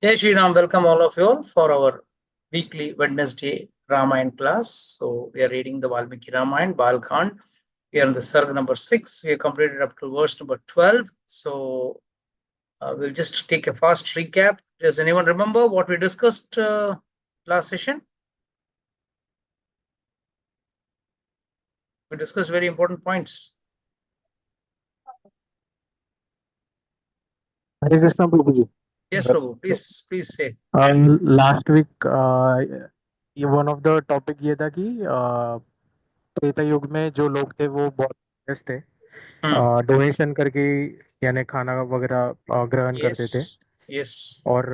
Jai Shri Ram, welcome all of you all for our weekly Wednesday Ramayan class. So we are reading the Valmiki Ramayan, BAALKANDA. We are on the Sarg number 6. We have completed up to verse number 12. So we'll just take a fast recap. Does anyone remember what we discussed last session? We discussed very important points. Hare Krishna Prabhuji. Yes, Prabhu, please say. Last week, one of the topic ये था कि त्रेता युग में जो लोग थे वो बहुत serious थे, Hmm. डोनेशन करके यानी खाना वगैरह ग्रहण करते थे Yes. और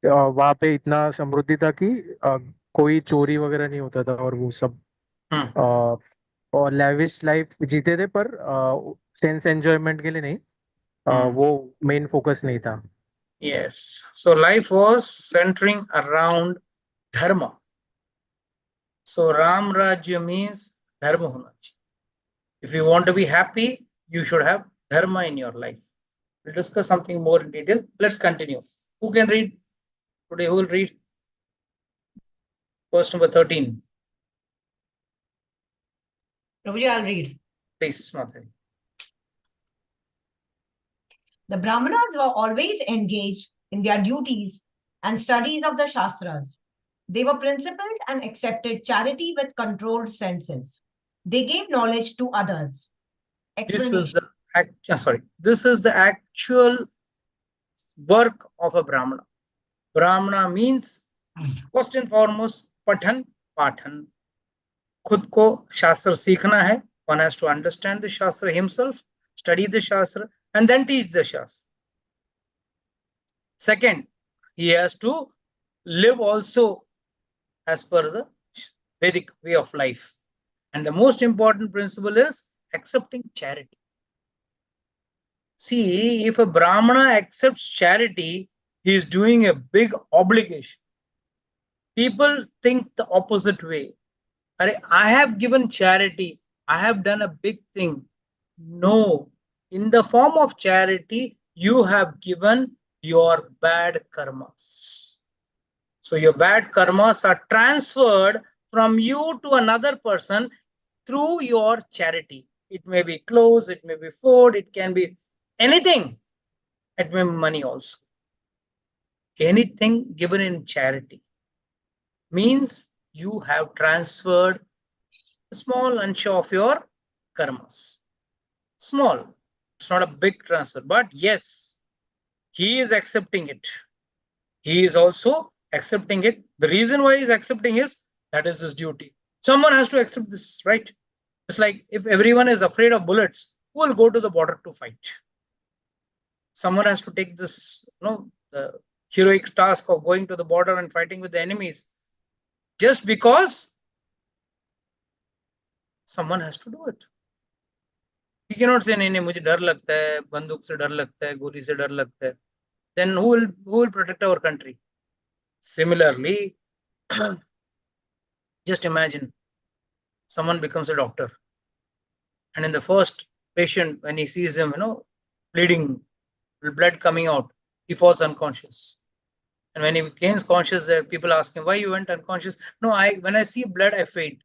वहाँ पे इतना समृद्धि था कि कोई चोरी वगैरह नहीं होता था और वो सब Hmm. अ, और लैविश लाइफ जीते थे पर सेंस एंजॉयमेंट के लिए नहीं, Hmm. वो मेन फोकस नहीं था. Yes. So life was centering around dharma. So Ram Rajya means dharma hona chahiye. If you want to be happy, you should have dharma in your life. We'll discuss something more in detail. Let's continue. Who can read today? Who will read? Verse number 13. Prabhuji, I'll read. Please, Mataji. The Brahmanas were always engaged in their duties and studies of the Shastras. They were principled and accepted charity with controlled senses. They gave knowledge to others. This is the actual work of a Brahmana. Brahmana means first and foremost pathan, pathan. खुद को शास्त्र सीखना है. One has to understand the Shastra himself, study the Shastra, and then teach the Shastra. Second, he has to live also as per the Vedic way of life. And the most important principle is accepting charity. See, if a Brahmana accepts charity, he is doing a big obligation. People think the opposite way. I have given charity, I have done a big thing. No, in the form of charity, you have given your bad karmas. So your bad karmas are transferred from you to another person through your charity. It may be clothes, it may be food, it can be anything. It may be money also. Anything given in charity means you have transferred a small ansh of your karmas. Small. It's not a big transfer, but yes, he is accepting it. He is also accepting it. The reason why he is accepting is that is his duty. Someone has to accept this, right? It's like if everyone is afraid of bullets, who will go to the border to fight? Someone has to take this, the heroic task of going to the border and fighting with the enemies. Just because someone has to do it. You cannot say, नहीं नहीं मुझे डर लगता है, बंदूक से डर लगता है, गोली से डर लगता है. Then who will protect our country? Similarly, just imagine someone becomes a doctor, and in the first patient, when he sees him, bleeding, blood coming out, he falls unconscious. And when he gains conscious, people ask him, why you went unconscious? No, when I see blood, I faint.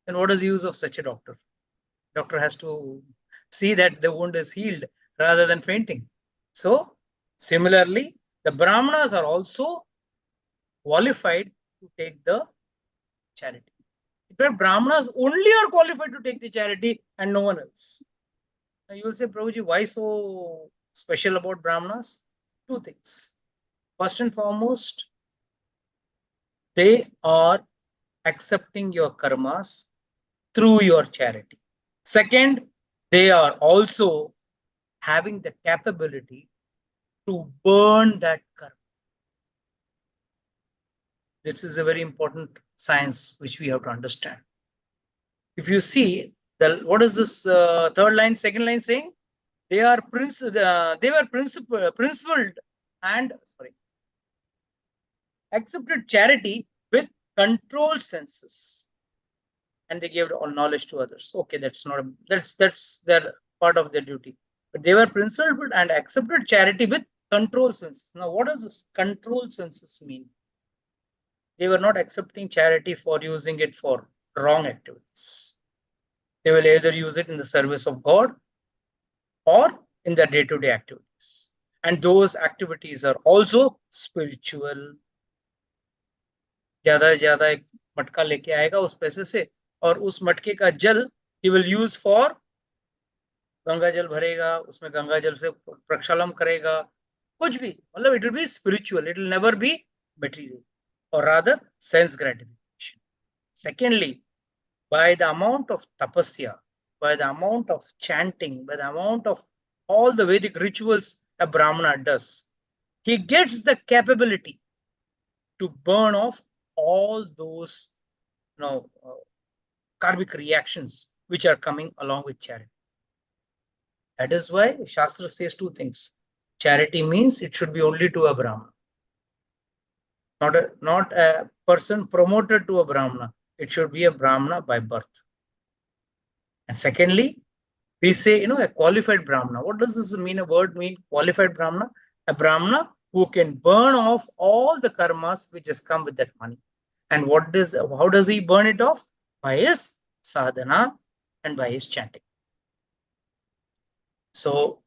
Then what is the use of such a doctor? Doctor has to see that the wound is healed rather than fainting. So, similarly, the Brahmanas are also qualified to take the charity. In fact, Brahmanas only are qualified to take the charity and no one else. Now you will say, Prabhuji, why so special about Brahmanas? Two things. First and foremost, they are accepting your karmas through your charity. Second, they are also having the capability to burn that karma. This is a very important science which we have to understand. If you see, what is this third line, second line saying? They were principled and accepted charity with controlled senses, and they gave all knowledge to others. Okay, that's their part of their duty. But they were principled and accepted charity with Control census. Now, what does this control census mean? They were not accepting charity for using it for wrong activities. They will either use it in the service of God or in their day-to-day activities. And those activities are also spiritual. ज्यादा से ज्यादा एक मटका लेके आएगा उस पैसे से, और उस मटके का जल he will use for Ganga जल भरेगा, उसमें गंगा जल से प्रक्षालन करेगा, कुछ भी, मतलब it will be spiritual, it will never be material, or rather sense gratification. Secondly, by the amount of tapasya, by the amount of chanting, by the amount of all the Vedic rituals a Brahmana does, he gets the capability to burn off all those karmic reactions which are coming along with charity. That is why Shastra says two things. Charity means it should be only to a Brahmana, not a person promoted to a Brahmana. It should be a Brahmana by birth. And secondly, we say, a qualified Brahmana. What does this mean? A word mean qualified Brahmana? A Brahmana who can burn off all the karmas which has come with that money. And how does he burn it off? By his sadhana and by his chanting. So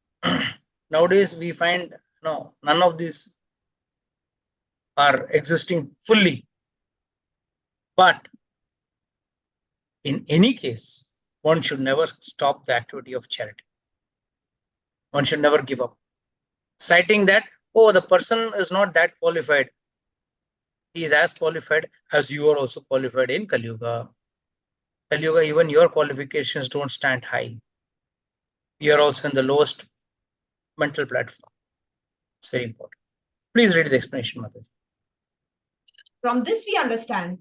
nowadays we find none of these are existing fully. But in any case, one should never stop the activity of charity. One should never give up. Citing that, the person is not that qualified. He is as qualified as you are also qualified in Kali Yuga. Kali Yuga, even your qualifications don't stand high. You are also in the lowest mental platform. It's very important. Please read the explanation, Mataji. From this, we understand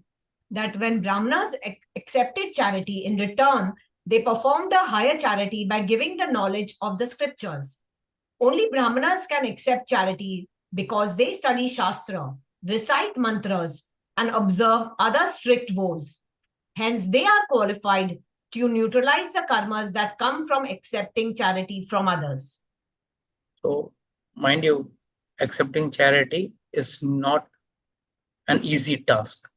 that when Brahmanas accepted charity, in return, they performed a higher charity by giving the knowledge of the scriptures. Only Brahmanas can accept charity because they study Shastra, recite mantras, and observe other strict vows. Hence, they are qualified to neutralize the karmas that come from accepting charity from others. So, mind you, accepting charity is not an easy task.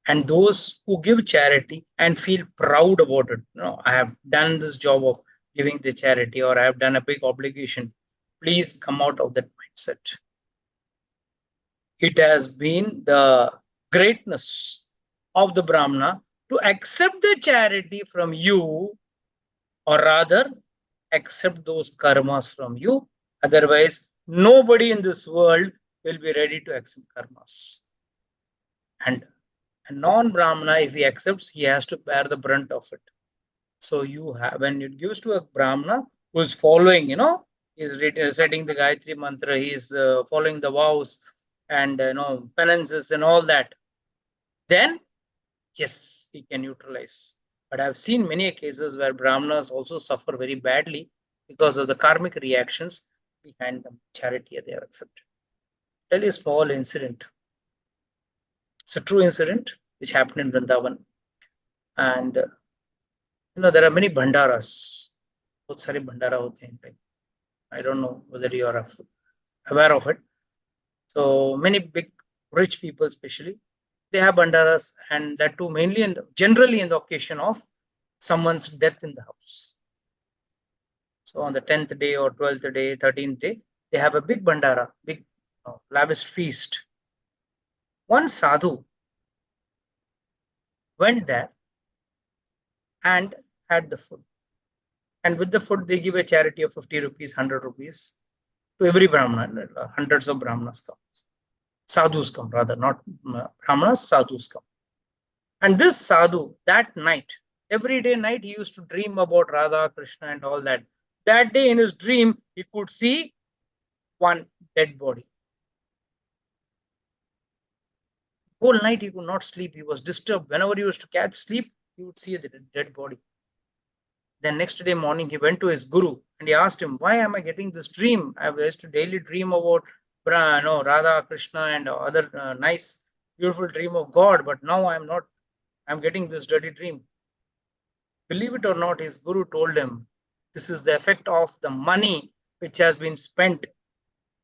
And those who give charity and feel proud about it, I have done this job of giving the charity, or I have done a big obligation, please come out of that mindset. It has been the greatness of the Brahmana to accept the charity from you, or rather accept those karmas from you. Otherwise, nobody in this world will be ready to accept karmas. And a non-Brahmana, if he accepts, he has to bear the brunt of it. So when it gives to a Brahmana who is following, he's reciting the Gayatri mantra, he's following the vows and penances and all that, then yes, he can neutralize. But I've seen many cases where Brahmanas also suffer very badly because of the karmic reactions behind the charity they have accepted. I'll tell you a small incident. It's a true incident which happened in Vrindavan. And there are many bhandaras. Bahut sare bhandara hote hain. I don't know whether you are aware of it. So many big rich people especially, they have bhandaras, and that too mainly generally in the occasion of someone's death in the house. So on the 10th day or 12th day, 13th day, they have a big bhandara, big lavish feast. One sadhu went there and had the food. And with the food, they give a charity of 50 rupees, 100 rupees to every Brahmana. Hundreds of Brahmanas come. Sadhus come, rather, not Brahmanas, sadhus come. And this sadhu, that night, every day night, he used to dream about Radha, Krishna and all that. That day in his dream, he could see one dead body. Whole night he could not sleep. He was disturbed. Whenever he used to catch sleep, he would see the dead body. Then next day morning, he went to his guru and he asked him, why am I getting this dream? I used to daily dream about Radha, Krishna and other nice, beautiful dream of God. But now I'm getting this dirty dream. Believe it or not, his guru told him, this is the effect of the money which has been spent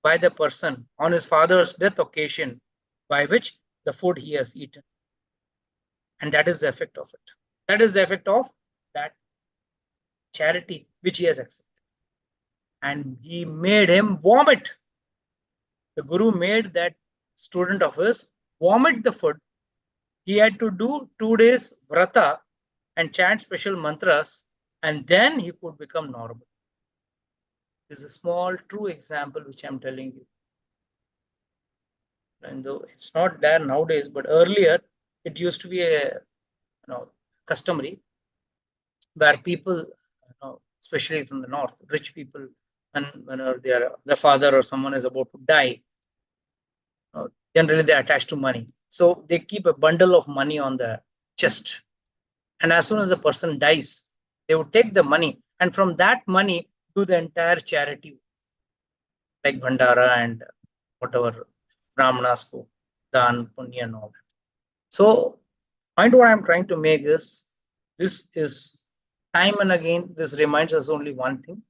by the person on his father's death occasion, by which the food he has eaten. And that is the effect of it. That is the effect of that charity which he has accepted. And he made him vomit. The guru made that student of his vomit the food. He had to do 2 days vrata and chant special mantras, and then he could become normal. This is a small true example which I'm telling you. And though it's not there nowadays, but earlier it used to be a customary where people, especially from the north, rich people, and when their father or someone is about to die, generally they attach to money. So they keep a bundle of money on the chest. And as soon as the person dies, they would take the money and from that money do the entire charity, like Bhandara and whatever Brahmanas ko, Dan, Punya, and all that. So, point what I'm trying to make is this is time and again, this reminds us only one thing.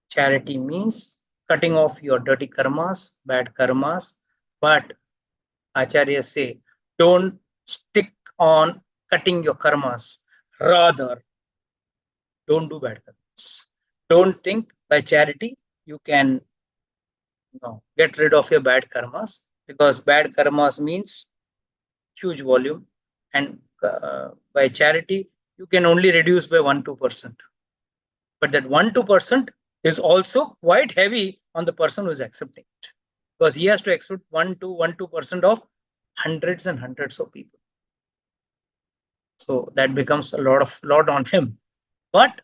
Charity means cutting off your dirty karmas, bad karmas, but Acharyas say, don't stick on cutting your karmas. Rather, don't do bad karmas. Don't think by charity you can get rid of your bad karmas, because bad karmas means huge volume, and by charity you can only reduce by 1-2%. But that 1-2% is also quite heavy on the person who is accepting it, because he has to accept 1-2% of hundreds and hundreds of people. So that becomes a lot on him. But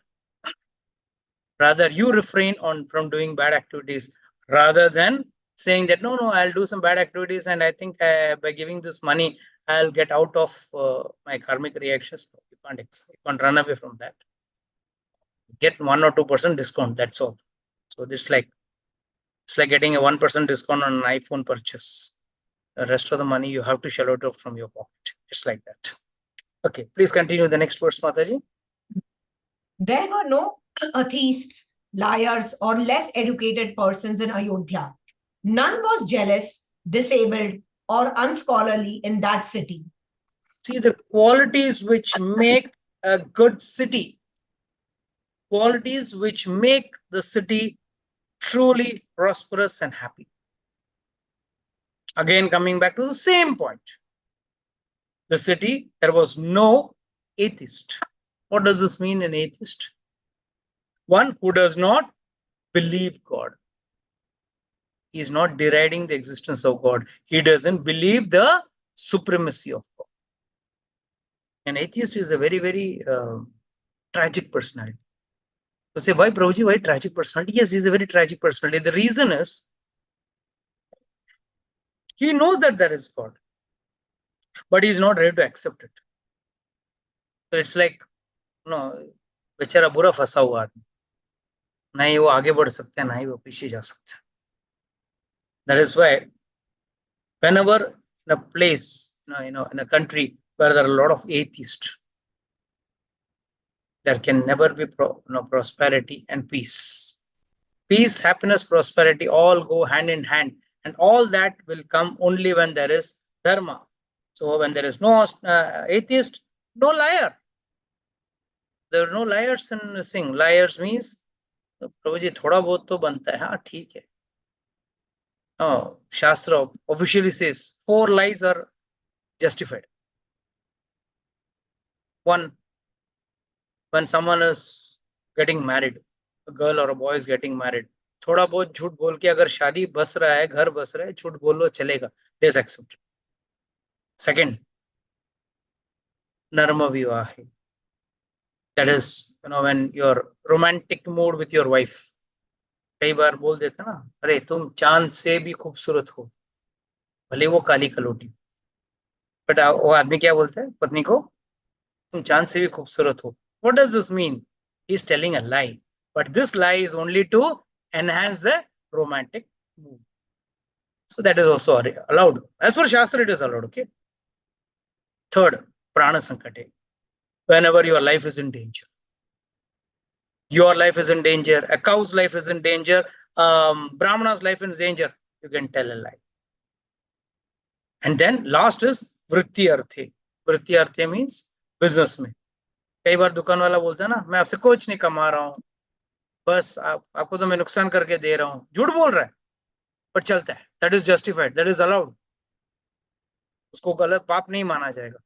rather you refrain from doing bad activities, rather than saying that no, I'll do some bad activities and I think by giving this money I'll get out of my karmic reactions. You can't run away from that. Get 1 or 2% discount, that's all. So it's like getting a 1% discount on an iPhone purchase. The rest of the money you have to shell out from your pocket. It's like that. Okay, please continue the next verse, Mataji. There were no atheists, liars, or less educated persons in Ayodhya. None was jealous, disabled, or unscholarly in that city. See, the qualities which make a good city, qualities which make the city truly prosperous and happy. Again, coming back to the same point. The city, there was no atheist. What does this mean, an atheist? One who does not believe God. He is not deriding the existence of God. He doesn't believe the supremacy of God. An atheist is a very, very tragic personality. So say, why Prabhuji, why tragic personality? Yes, he's a very tragic personality. The reason is, he knows that there is God, but he's not ready to accept it. So it's like, बेचारा बुरा फंसा हुआ आदमी, ना ही वो आगे बढ़ सकता है, ना ही वो पीछे जा सकता है. That is why whenever in a place, in a country where there are a lot of atheists, there can never be prosperity and peace. Peace, happiness, prosperity all go hand in hand, and all that will come only when there is dharma. So when there is no atheist, no liar. There are no liars in sing. Liars means, Prabhuji, thoda bahut to banta hai. Haan, theek hai. No, Shastra officially says 4 lies are justified. One, when someone is getting married, a girl or a boy is getting married, थोड़ा बहुत झूठ बोल के अगर शादी बस रहा है, घर बस रहा है, झूठ बोल लो चलेगा, it is accepted. Second, narma vivahe. That is, when your romantic mood with your wife, कई बार बोल देते ना, अरे तुम चांद से भी खूबसूरत हो, भले वो काली कलोटी. बट वो आदमी क्या बोलता है पत्नी को, तुम चांद से भी खूबसूरत हो. What does this mean? He is telling a lie, but this lie is only to enhance the romantic mood. So that is also allowed. As per Shastra, it is allowed. Okay. Third, prana sankate. Whenever your life is in danger, your life is in danger, a cow's life is in danger, Brahmana's life is in danger, you can tell a lie. And then last is vritti arthe. Vritti arthe means business में. कई बार दुकान वाला बोलता है ना, मैं आपसे कुछ नहीं कमा रहा हूँ, बस आपको तो मैं नुकसान करके दे रहा हूँ, झूठ बोल रहा है, पर चलता है. That is justified, that is allowed. उसको गलत पाप नहीं माना जाएगा.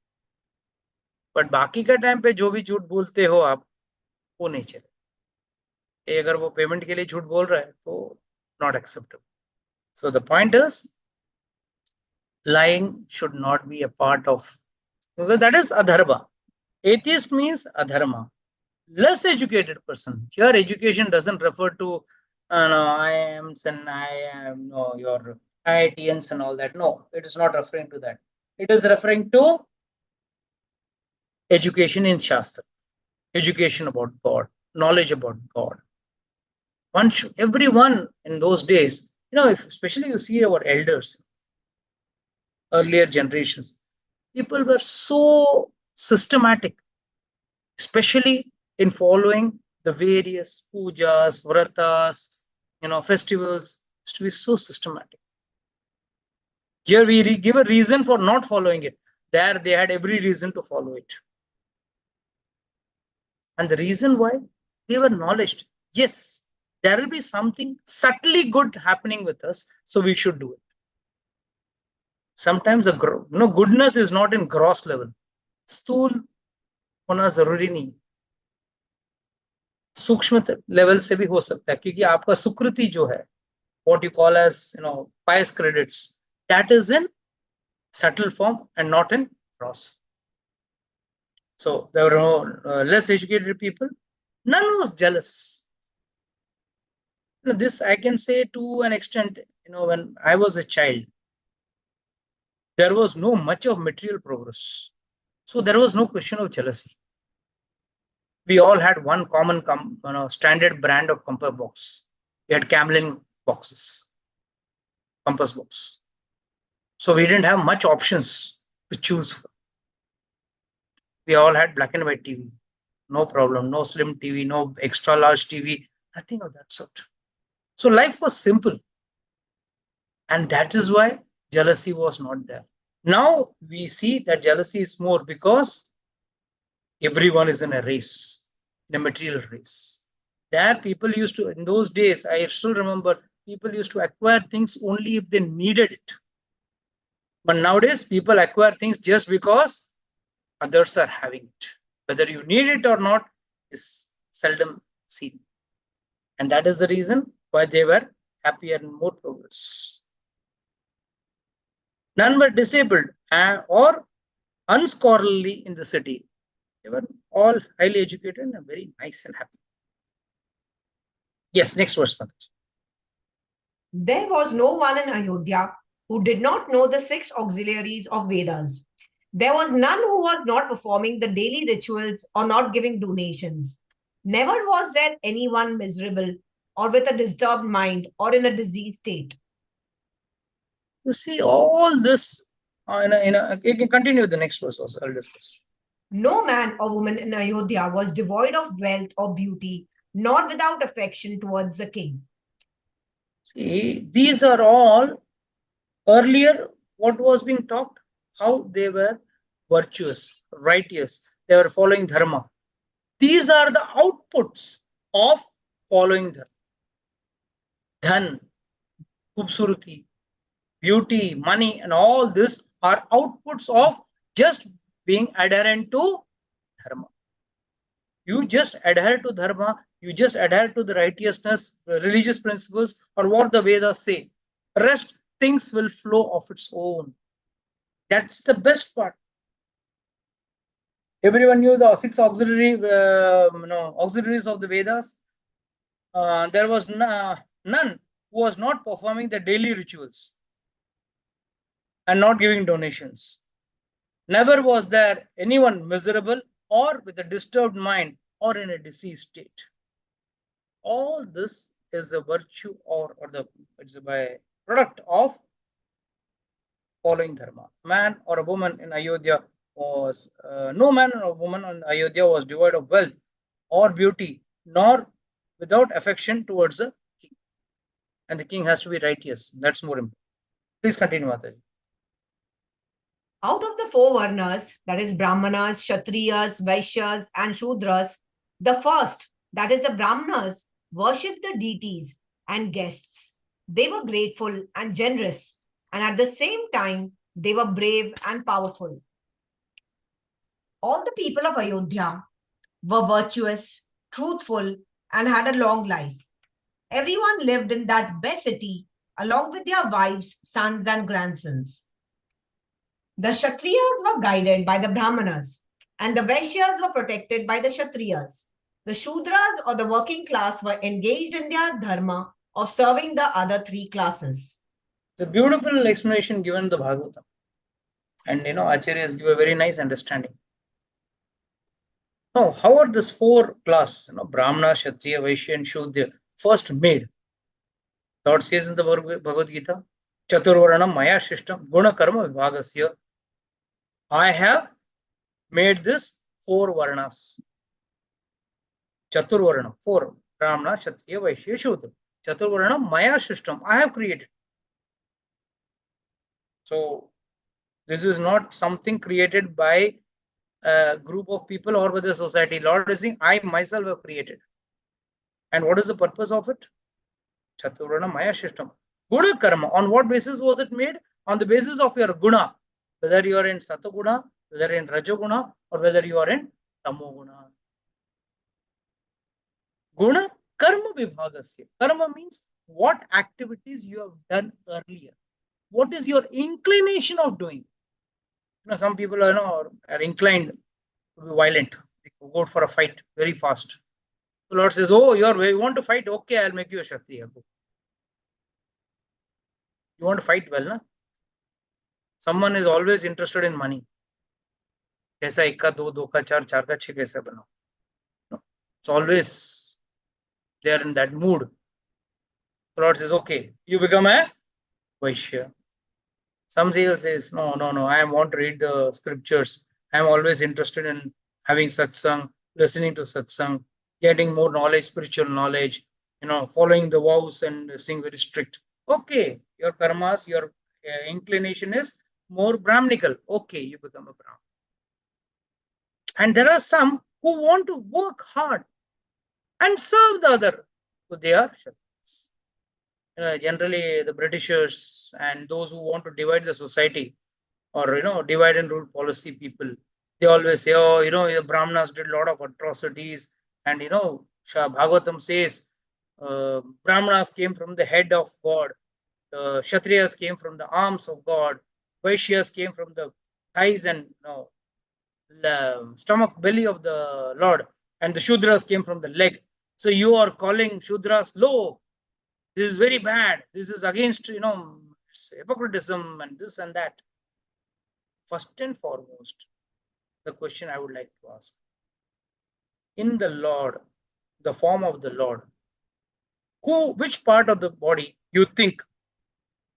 बट बाकी का टाइम पे जो भी झूठ बोलते हो आप, वो नहीं चले. अगर वो पेमेंट के लिए झूठ बोल रहा है तो not acceptable. So the point is lying should not be a part of, because that is adharma. Atheist means adharma. Less educated person. Here education doesn't refer to no, IIMs and I am no your IITians and all that. No, it is not referring to that. It is referring to education in Shastra, education about God, knowledge about God. Everyone in those days, especially you see our elders, earlier generations, people were so systematic, especially in following the various pujas, vratas, festivals, to be so systematic. Here we give a reason for not following it. There they had every reason to follow it. And the reason why, they were knowledge. Yes, there will be something subtly good happening with us, so we should do it. Sometimes goodness is not in gross level. स्थूल होना जरूरी नहीं, सूक्ष्म level से भी हो सकता है, क्योंकि आपका सुकृति जो है, what you call as pious credits, that is in subtle form and not in gross. So there were no less educated people. None was jealous. This I can say to an extent. When I was a child, there was no much of material progress, so there was no question of jealousy. We all had one common standard brand of compass box. We had Camlin boxes, compass box. So we didn't have much options to choose from. We all had black and white TV. No problem. No slim TV, no extra large TV, nothing of that sort. So life was simple. And that is why jealousy was not there. Now we see that jealousy is more because everyone is in a race, in a material race. There people used to, in those days, I still remember, people used to acquire things only if they needed it. But nowadays, people acquire things just because others are having it. Whether you need it or not is seldom seen. And that is the reason why they were happier and more progress. None were disabled or unscholarly in the city. They were all highly educated and very nice and happy. Yes, next verse, Mataji. There was no one in Ayodhya who did not know the 6 auxiliaries of Vedas. There was none who was not performing the daily rituals or not giving donations. Never was there anyone miserable or with a disturbed mind or in a diseased state. You see all this. You can continue with the next verse also. I'll discuss. No man or woman in Ayodhya was devoid of wealth or beauty, nor without affection towards the king. See, these are all earlier what was being talked, how they were virtuous, righteous, they were following dharma. These are the outputs of following dharma. Dhan, khubsurati, beauty, money, and all this are outputs of just being adherent to dharma. You just adhere to dharma, you just adhere to the righteousness, religious principles, or what the Vedas say. Rest things will flow of its own. That's the best part. Everyone knew the 6 auxiliaries of the Vedas. There was none who was not performing the daily rituals and not giving donations. Never was there anyone miserable or with a disturbed mind or in a diseased state. All this is a virtue it's a product of following dharma. Man or a woman in Ayodhya was no man or woman in Ayodhya was devoid of wealth or beauty, nor without affection towards the king. and the king has to be righteous. That's more important. Please continue, Mataji. Out of the four varnas, that is Brahmanas, Kshatriyas, Vaishyas, and Shudras, the first, that is the Brahmanas, worshipped the deities and guests. They were grateful and generous, and at the same time, they were brave and powerful. All the people of Ayodhya were virtuous, truthful, and had a long life. Everyone lived in that best city along with their wives, sons, and grandsons. The Kshatriyas were guided by the Brahmanas, and the Vaishyas were protected by the Kshatriyas. The Shudras or the working class were engaged in their dharma of serving the other three classes. The beautiful explanation given in the Bhagavatam. And Acharyas give a very nice understanding. Now, how are these four classes, Brahmana, Kshatriya, Vaishya, and Shudra, first made? Lord says in the Bhagavad Gita, Chaturvaranam Maya Shishtam Guna Karma Vibhagasya. I have made this four varnas. Chaturvaranam, four. Brahmana, Kshatriya, Vaishya, Shudra. Chaturvaranam Maya Shishtam. I have created. So, this is not something created by a group of people or by the society. Lord is saying, I myself have created. And what is the purpose of it? Chaturvarna Maya Shishtam. Guna Karma. On what basis was it made? On the basis of your guna. Whether you are in Sataguna, whether in Rajoguna, or whether you are in Tamoguna. Guna Karma Vibhagasya. Karma means what activities you have done earlier. What is your inclination of doing? Some people are inclined to be violent. They go for a fight very fast. The Lord says, oh, you want to fight? Okay, I'll make you a Kshatriya. You want to fight well, na? Someone is always interested in money. Kaisa ekka, do ka, char ka, chhe kaisa banao. It's always they are in that mood. The Lord says, okay, you become a Vaishya. Some says, no, I want to read the scriptures. I am always interested in having satsang, listening to satsang, getting more knowledge, spiritual knowledge, following the vows and staying very strict. Okay, your karmas, your inclination is more Brahminical. Okay, you become a Brahmin. And there are some who want to work hard and serve the other. So they are Kshatriyas. Generally, the Britishers and those who want to divide the society or, divide and rule policy people, they always say, oh, the Brahmanas did a lot of atrocities. And, Bhagavatam says, Brahmanas came from the head of God. Kshatriyas came from the arms of God. Vaishyas came from the thighs and the stomach, belly of the Lord. And the Shudras came from the leg. So you are calling Shudras low. This is very bad. This is against, hypocritism and this and that. First and foremost, the question I would like to ask. In the Lord, the form of the Lord, which part of the body you think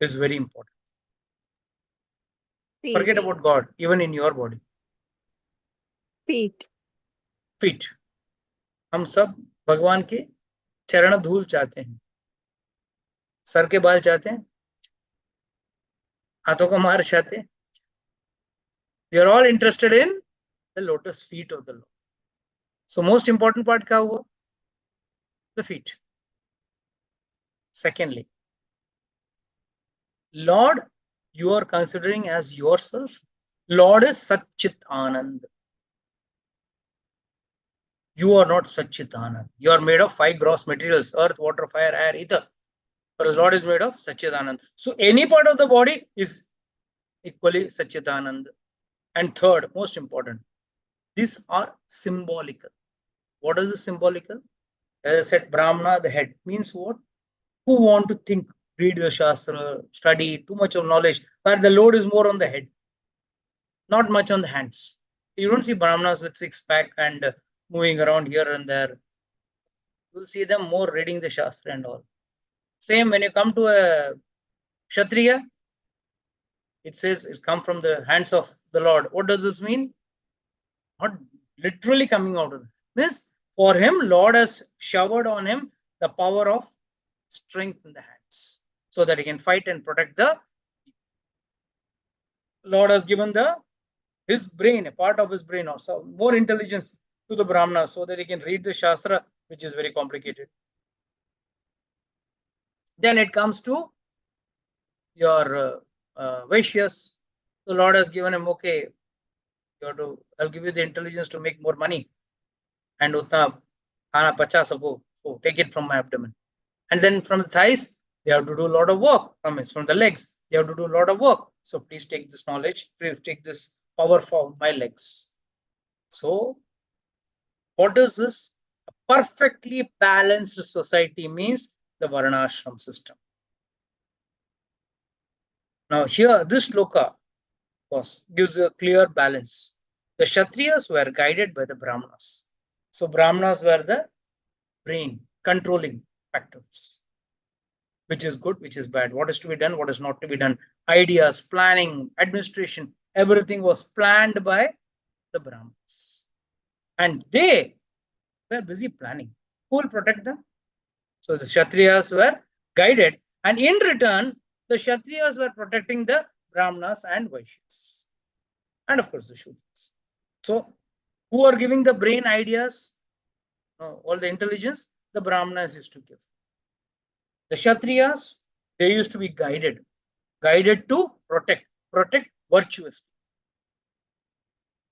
is very important? Feet. Forget about God, even in your body. Feet. Feet. हम सब भगवान के चरण धूल चाहते हैं, sir के बाल चाहते हैं, हाथों का मार चाहते हैं. We are all interested in the lotus feet of the Lord. So most important part क्या हुआ? The feet. Secondly, Lord, you are considering as yourself. Lord is Satchit Anand. You are not Satchit Anand. You are made of 5 gross materials: earth, water, fire, air, ether. Whereas Lord is made of Satchit Anand. So any part of the body is equally Satchit Anand. And third, most important, these are symbolical. What is the symbolical? As I said, Brahmana, the head, means what? Who want to think, read the Shastra, study, too much of knowledge, where the load is more on the head, not much on the hands. You don't see Brahmanas with 6-pack and moving around here and there. You'll see them more reading the Shastra and all. Same when you come to a Kshatriya, it says it comes from the hands of the Lord. What does this mean? Not literally coming out of it. Means for him, Lord has showered on him the power of strength in the hand. so that he can fight and protect the Lord has given his brain, a part of his brain, or some more intelligence to the Brahmana, so that he can read the Shastra, which is very complicated. Then it comes to your Vaishyas. The Lord has given him, okay, I'll give you the intelligence to make more money, and utna khana pacha sako, so take it from my abdomen. And then from the thighs, they have to do a lot of work. From the legs, they have to do a lot of work. So please take this knowledge, please take this power from my legs. So what is this? A perfectly balanced society means the Varnashram system. Now here, this shloka gives a clear balance. The Kshatriyas were guided by the Brahmanas. So Brahmanas were the brain controlling factors. Which is good, which is bad, what is to be done, what is not to be done, ideas, planning, administration, everything was planned by the Brahmins. And they were busy planning. Who will protect them? So the Kshatriyas were guided, and in return, the Kshatriyas were protecting the Brahmanas and Vaishyas. And of course, the Shudras. So, who are giving the brain ideas? All the intelligence, the Brahmanas used to give. The Kshatriyas, they used to be guided to protect virtuously.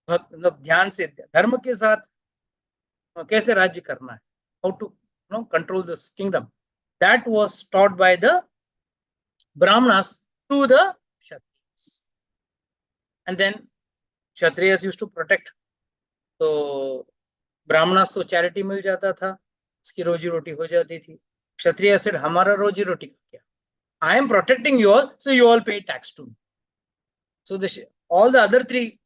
मतलब ध्यान से धर्म के साथ कैसे राज्य करना है, how to control this kingdom, that was taught by the Brahmanas to the Kshatriyas. And then Kshatriyas used to protect. तो ब्राह्मणास तो चैरिटी मिल जाता था, उसकी रोजी रोटी हो जाती थी. Kshatriya said, हमारा रोजी रोटी का क्या? I am protecting you all, so you all pay tax to me. So all the other three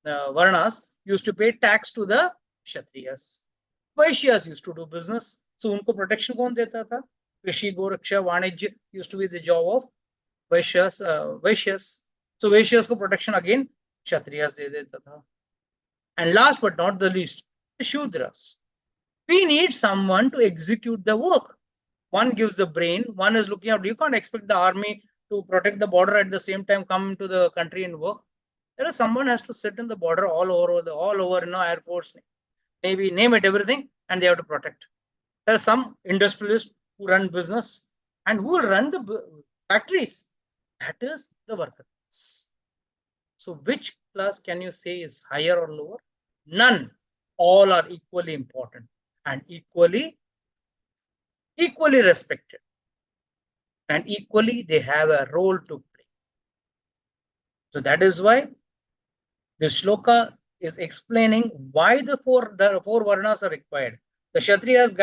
Varnas used to pay tax to the Kshatriyas. Vaishyas used to do business. So unko protection kaun deta tha? Krishi, Goraksha, Vanijya used to be the job of Vaishyas. So Vaishyas ko protection again Kshatriyas de deta tha. And last but not the least, the Shudras. We need someone to execute the work. One gives the brain, one is looking out. You can't expect the army to protect the border at the same time come to the country and work. There is someone has to sit in the border all over, Air Force, Navy, name it, everything, and they have to protect. There are some industrialists who run business and who will run the factories. That is the workers. So which class can you say is higher or lower? None. All are equally important and equally respected. And equally they have a role to play. So that is why this shloka is explaining why the four Varnas are required. The Kshatriyas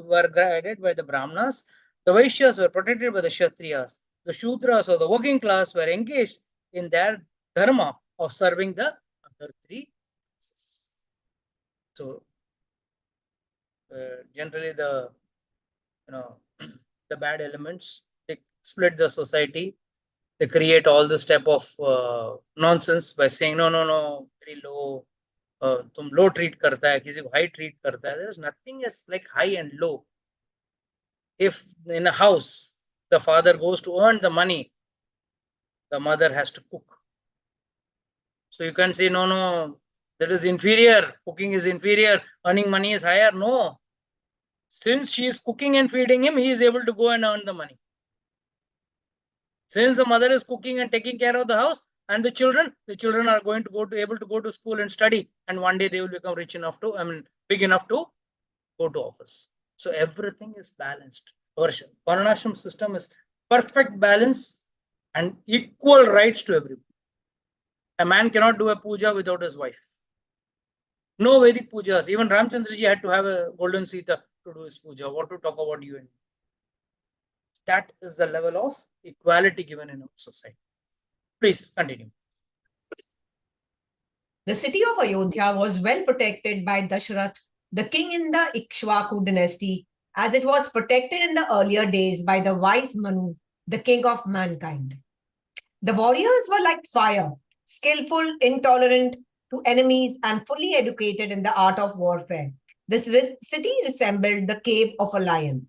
were guided by the Brahmanas. The Vaishyas were protected by the Kshatriyas. The Shudras or the working class were engaged in their dharma of serving the other three classes. So generally the the bad elements, they split the society. They create all this type of nonsense by saying no, very low. तुम low treat करता है, किसी को high treat करता है. There is nothing as like high and low. If in a house the father goes to earn the money, the mother has to cook. So you can say no, that is inferior. Cooking is inferior. Earning money is higher. No. Since she is cooking and feeding him, he is able to go and earn the money. Since the mother is cooking and taking care of the house and the children are going to able to go to school and study, and one day they will become rich enough to, big enough to go to office. So everything is balanced. Our Varnashram system is perfect balance and equal rights to everyone. A man cannot do a puja without his wife. No Vedic pujas. Even Ramchandraji had to have a golden Sita to do his puja. What to talk about you and me? That is the level of equality given in our society. Please continue. The city of Ayodhya was well protected by Dashrath, the king in the Ikshvaku dynasty, as it was protected in the earlier days by the wise Manu, the king of mankind. The warriors were like fire, skillful, intolerant to enemies, and fully educated in the art of warfare. This city resembled the cave of a lion.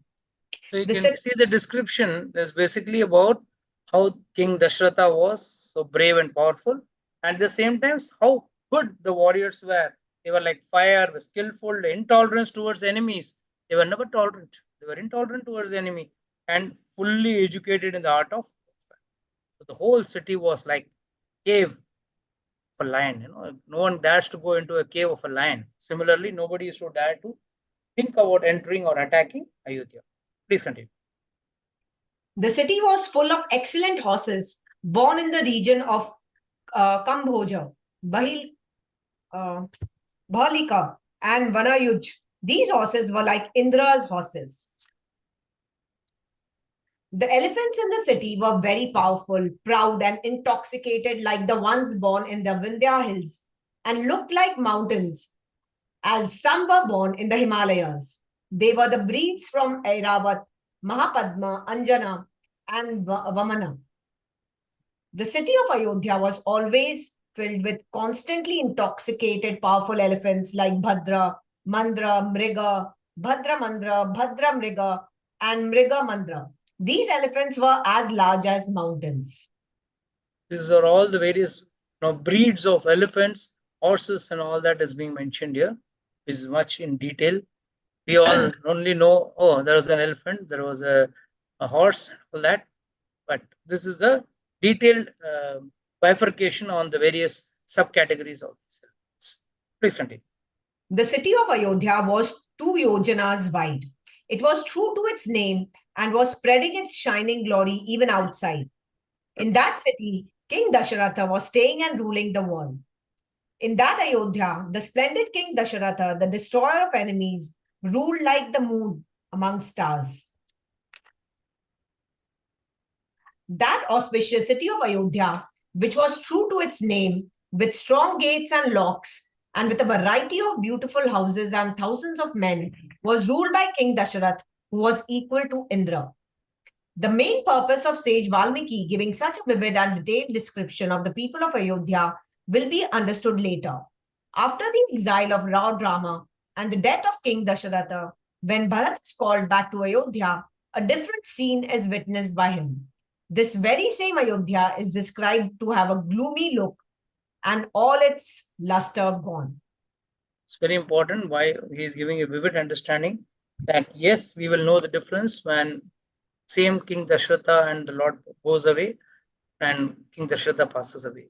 So you The can city see the description is basically about how King Dashratha was so brave and powerful, and at the same time how good the warriors were. They were like fire, were skillful, intolerance towards enemies. They were never tolerant. They were intolerant towards the enemy and fully educated in the art of warfare. So the whole city was like cave of a lion. No one dares to go into a cave of a lion. Similarly, nobody used to dare to think about entering or attacking Ayodhya. Please continue. The city was full of excellent horses born in the region of Kambhoja, Bahil, uh, Bhalika, and Vanayuj. These horses were like Indra's horses. The elephants in the city were very powerful, proud, and intoxicated like the ones born in the Vindhya hills and looked like mountains, as some were born in the Himalayas. They were the breeds from Airavat, Mahapadma, Anjana, and Vamana. The city of Ayodhya was always filled with constantly intoxicated, powerful elephants like Bhadra, Mandra, Mriga, Bhadra Mandra, Bhadra Mriga, and Mriga Mandra. These elephants were as large as mountains. These are all the various breeds of elephants, horses, and all that is being mentioned here. Is much in detail. We all only know, oh, there was an elephant, there was a horse, all that. But this is a detailed bifurcation on the various subcategories of these elephants. Please continue. The city of Ayodhya was 2 yojanas wide. It was true to its name and was spreading its shining glory even outside. In that city, King Dasharatha was staying and ruling the world. In that Ayodhya, the splendid King Dasharatha, the destroyer of enemies, ruled like the moon among stars. That auspicious city of Ayodhya, which was true to its name, with strong gates and locks, and with a variety of beautiful houses and thousands of men, was ruled by King Dasharath, who was equal to Indra. The main purpose of sage Valmiki giving such a vivid and detailed description of the people of Ayodhya will be understood later. After the exile of Lord Rama and the death of King Dasharatha, when Bharat is called back to Ayodhya, a different scene is witnessed by him. This very same Ayodhya is described to have a gloomy look and all its luster gone. It's very important why he is giving a vivid understanding that yes, we will know the difference when same King Dashratha and the Lord goes away and King Dashratha passes away.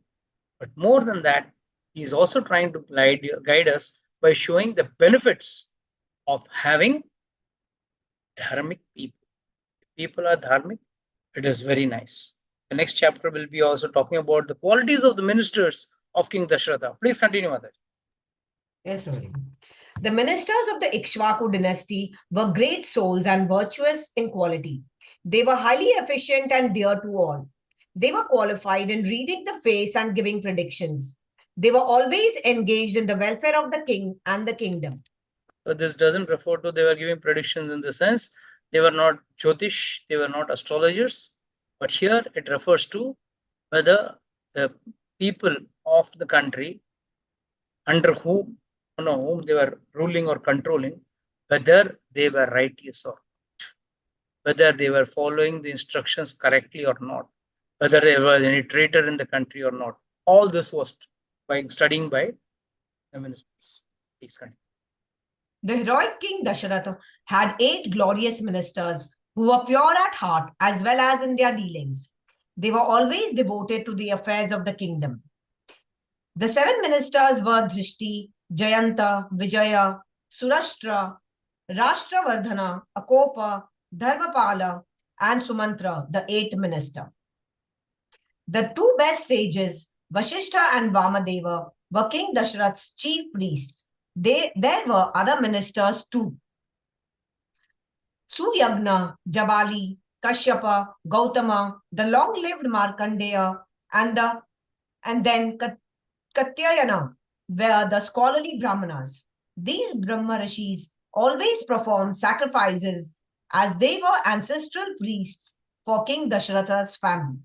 But more than that, he is also trying to guide us by showing the benefits of having dharmic people. If people are dharmic, it is very nice. The next chapter will be also talking about the qualities of the ministers of King Dashratha. Please continue, Mother. Yes, sorry. The ministers of the Ikshvaku dynasty were great souls and virtuous in quality. They were highly efficient and dear to all. They were qualified in reading the face and giving predictions. They were always engaged in the welfare of the king and the kingdom. So this doesn't refer to they were giving predictions in the sense they were not Jyotish, they were not astrologers, but here it refers to whether the people of the country under whom they were ruling or controlling, whether they were righteous or whether they were following the instructions correctly or not, whether there was any traitor in the country or not. All this was by studying by the ministers. Please continue. The heroic King Dasharatha had 8 glorious ministers who were pure at heart as well as in their dealings. They were always devoted to the affairs of the kingdom. The 7 ministers were Drishti, Jayanta, Vijaya, Surashtra, Rashtravardhana, Akopa, Dharmapala, and Sumantra, the 8th minister. The 2 best sages, Vashishta and Vamadeva, were King Dasharath's chief priests. There were other ministers too. Suvyagna, Jabali, Kashyapa, Gautama, the long-lived Markandeya, and then Katyayana were the scholarly Brahmanas. These Brahma Rishis always performed sacrifices as they were ancestral priests for King Dasharatha's family.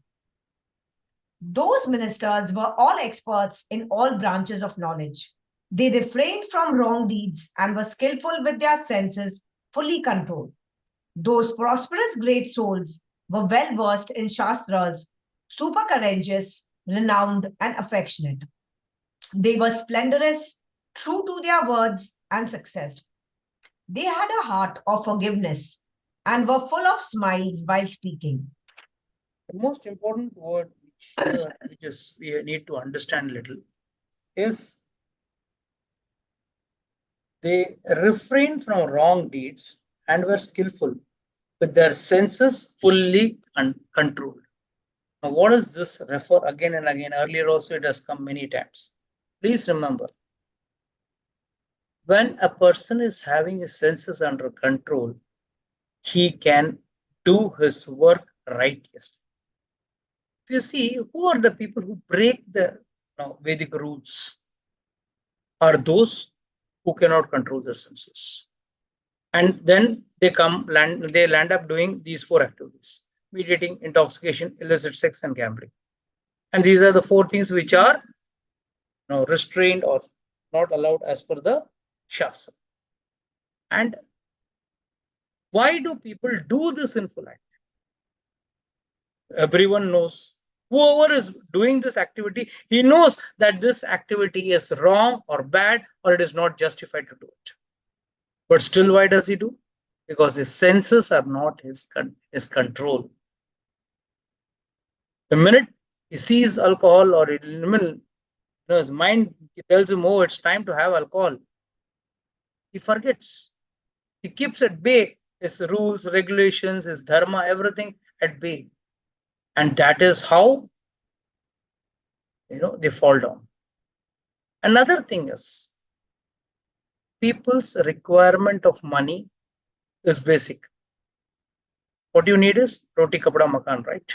Those ministers were all experts in all branches of knowledge. They refrained from wrong deeds and were skillful with their senses fully controlled. Those prosperous great souls were well versed in Shastras, super courageous, renowned, and affectionate. They were splendorous, true to their words, and successful. They had a heart of forgiveness and were full of smiles while speaking. The most important word which here which is we need to understand a little is they refrained from wrong deeds and were skillful with their senses fully controlled. Now, what does this refer again and again? Earlier also it has come many times. Please remember, when a person is having his senses under control, he can do his work righteously. If you see, who are the people who break the Vedic rules? Are those who cannot control their senses. And then they land up doing these four activities: meat eating, intoxication, illicit sex, and gambling. And these are the four things which are restrained or not allowed as per the Shastra. And why do people do this sinful act? Everyone knows. Whoever is doing this activity, he knows that this activity is wrong or bad or it is not justified to do it. But still, why does he do? Because his senses are not his control. The minute he sees alcohol or his mind tells him, oh, it's time to have alcohol, he forgets. He keeps at bay his rules, regulations, his dharma, everything at bay. And that is how they fall down. Another thing is people's requirement of money is basic. What you need is roti kapda makan, right?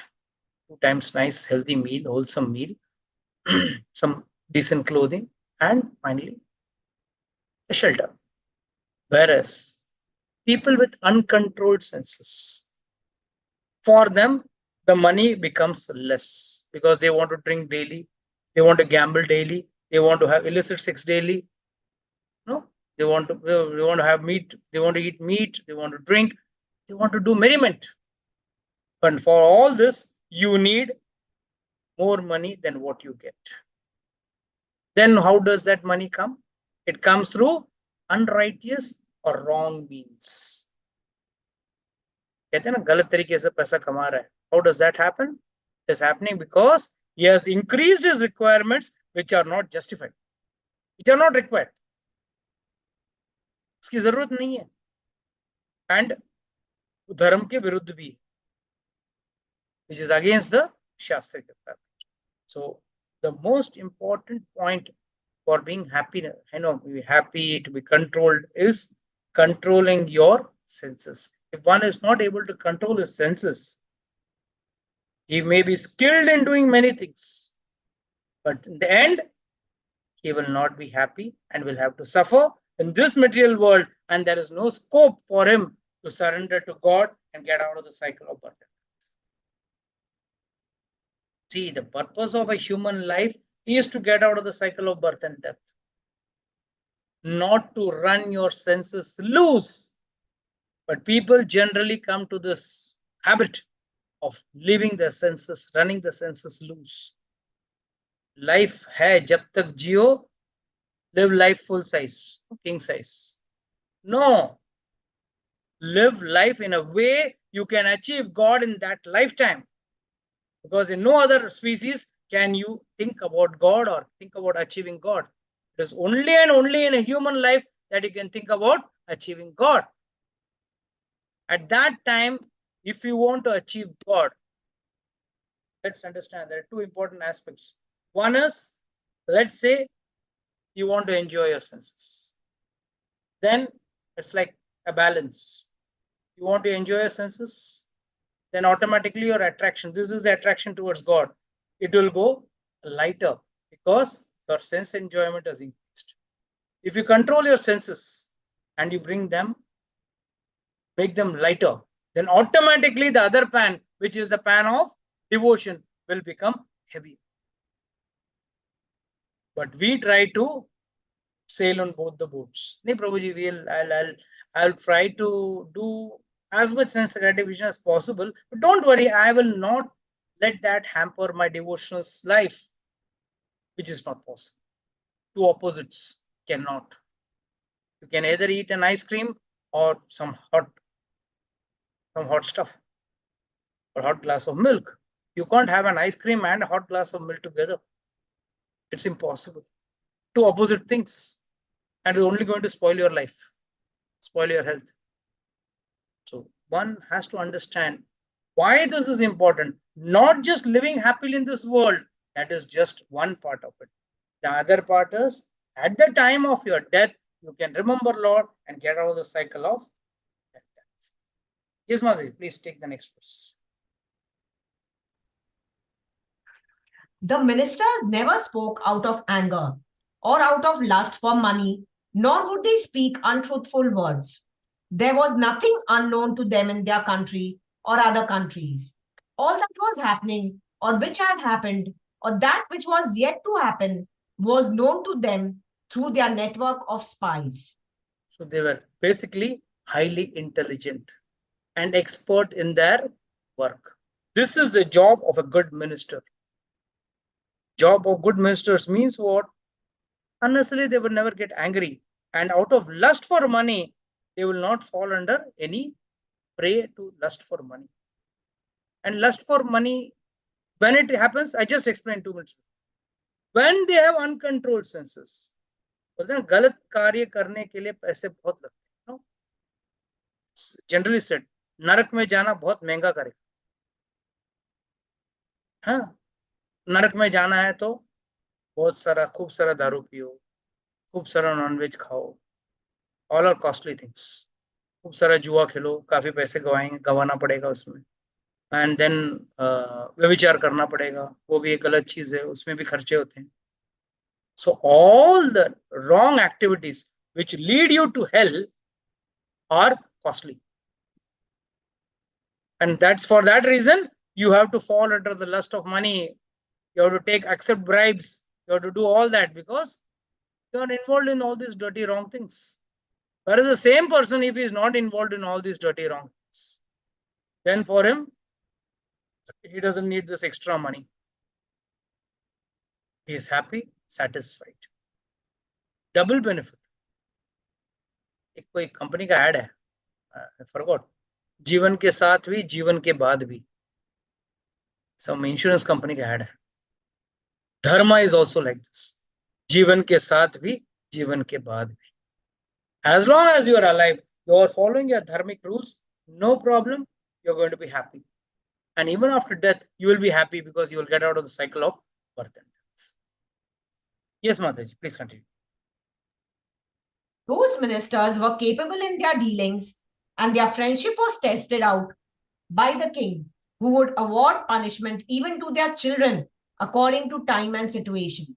2 times nice, healthy meal, wholesome meal, some decent clothing, and finally a shelter. Whereas people with uncontrolled senses, for them, the money becomes less because they want to drink daily, they want to gamble daily, they want to have illicit sex daily. No, they want to have meat, they want to eat meat, they want to drink, they want to do merriment. But for all this, you need more money than what you get. Then how does that money come? It comes through unrighteous or wrong means. कहते हैं ना गलत तरीके से पैसा कमा रहा है. How does that happen? It is happening because he has increased his requirements which are not justified, which are not required. उसकी जरूरत नहीं है. And धर्म के विरुद्ध भी, which is against the Shastric requirement. So the most important point for being happy, be happy, to be controlled, is controlling your senses. If one is not able to control his senses, he may be skilled in doing many things, but in the end, he will not be happy and will have to suffer in this material world, and there is no scope for him to surrender to God and get out of the cycle of birth. See, the purpose of a human life is to get out of the cycle of birth and death, not to run your senses loose. But people generally come to this habit of leaving their senses, running the senses loose. Life hai jab tak jiyo, live life full size, king size. No, live life in a way you can achieve God in that lifetime. Because in no other species can you think about God or think about achieving God. It is only and only in a human life that you can think about achieving God. At that time, if you want to achieve God, let's understand there are two important aspects. One is, let's say you want to enjoy your senses. Then it's like a balance. You want to enjoy your senses, then automatically your attraction, this is the attraction towards God, it will go lighter because your sense enjoyment has increased. If you control your senses and you make them lighter, then automatically the other pan, which is the pan of devotion, will become heavy. But we try to sail on both the boats. Nee, Prabhuji, I'll try to do as much sense gratification as possible. But don't worry, I will not let that hamper my devotional life, which is not possible. Two opposites cannot. You can either eat an ice cream or some hot stuff or hot glass of milk. You can't have an ice cream and a hot glass of milk together. It's impossible. Two opposite things, and it's only going to spoil your life, spoil your health. So one has to understand why this is important. Not just living happily in this world, that is just one part of it. The other part is at the time of your death, you can remember Lord and get out of the cycle of death. Yes, Madhuri, please take the next verse. The ministers never spoke out of anger or out of lust for money, nor would they speak untruthful words. There was nothing unknown to them in their country or other countries. All that was happening, or which had happened, or that which was yet to happen, was known to them through their network of spies. So they were basically highly intelligent and expert in their work. This is the job of a good minister. Job of good ministers means what? Unnecessarily, they will never get angry. And out of lust for money, they will not fall under any prey to lust for money. And lust for money, when it happens, I just explained 2 minutes. When they have uncontrolled senses, बोलते हैं गलत कार्य करने के लिए पैसे बहुत लगते हैं. जनरली सेड, नरक में जाना बहुत महंगा करेगा. हाँ, नरक में जाना है तो बहुत सारा खूब सारा दारू पियो, खूब सारा नॉनवेज खाओ, ऑल आर कॉस्टली थिंग्स. खूब सारा जुआ खेलो, काफी पैसे गवाना पड़ेगा उसमें. एंड देन व्यभिचार करना पड़ेगा, वो भी एक गलत चीज है, उसमें भी खर्चे होते हैं. So all the wrong activities which lead you to hell are costly. And that's for that reason you have to fall under the lust of money. You have to accept bribes. You have to do all that because you are involved in all these dirty wrong things. Whereas the same person, if he is not involved in all these dirty wrong things, then for him, he doesn't need this extra money. He is happy, satisfied. Double benefit. एक कोई company का add है, I forgot. जीवन के साथ भी, जीवन के बाद भी. Some insurance company का ऐड है. Dharma is also like this. जीवन के साथ भी, जीवन के बाद भी. As long as you are alive, you are following your dharmic rules, no problem, you're going to be happy. And even after death, you will be happy because you will get out of the cycle of birth and death. Yes, Mataji, please continue. Those ministers were capable in their dealings, and their friendship was tested out by the king, who would award punishment even to their children according to time and situation.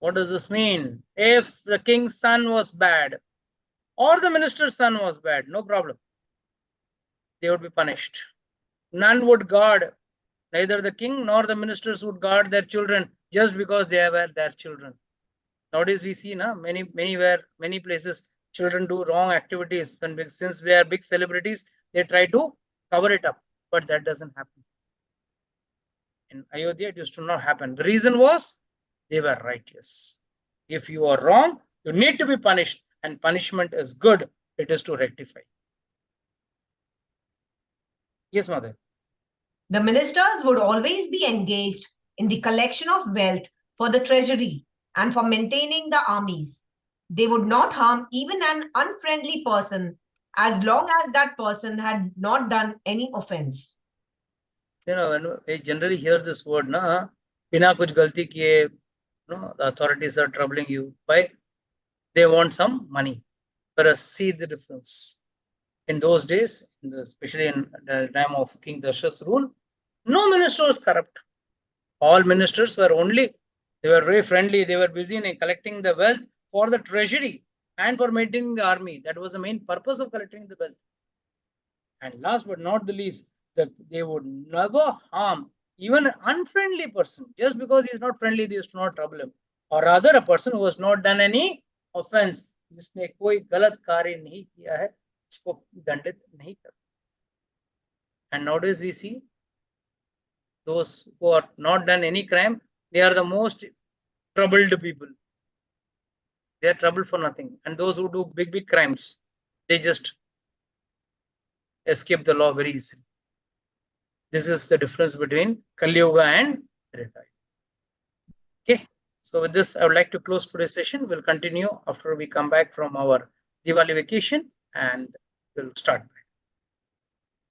What does this mean? If the king's son was bad or the minister's son was bad, no problem. They would be punished. None would guard, neither the king nor the ministers would guard their children just because they were their children. Nowadays we see many places children do wrong activities. Since we are big celebrities, they try to cover it up, but that doesn't happen. In Ayodhya, it used to not happen. The reason was they were righteous. If you are wrong, you need to be punished, and punishment is good. It is to rectify. Yes, mother. The ministers would always be engaged in the collection of wealth for the treasury and for maintaining the armies. They would not harm even an unfriendly person as long as that person had not done any offense. You know, when we generally hear this word, na, bina kuch galti kiye, no, the authorities are troubling you. Why? They want some money. Let us see the difference. In those days, especially in the time of King Dasharatha's rule, no minister was corrupt. All ministers were they were very friendly. They were busy in collecting the wealth for the treasury and for maintaining the army. That was the main purpose of collecting the wealth. And last but not the least, that they would never harm even an unfriendly person. Just because he is not friendly, they used to not trouble him. Or rather, a person who has not done any offense, जिसने कोई गलत कार्य नहीं किया है, उसको दंडित नहीं करता. And nowadays we see those who are not done any crime, they are the most troubled people. They are troubled for nothing. And those who do big crimes, they just escape the law very easily. This is the difference between Kali Yuga and Treta. Okay. So with this, I would like to close today's session. We'll continue after we come back from our Diwali vacation, and we'll start back.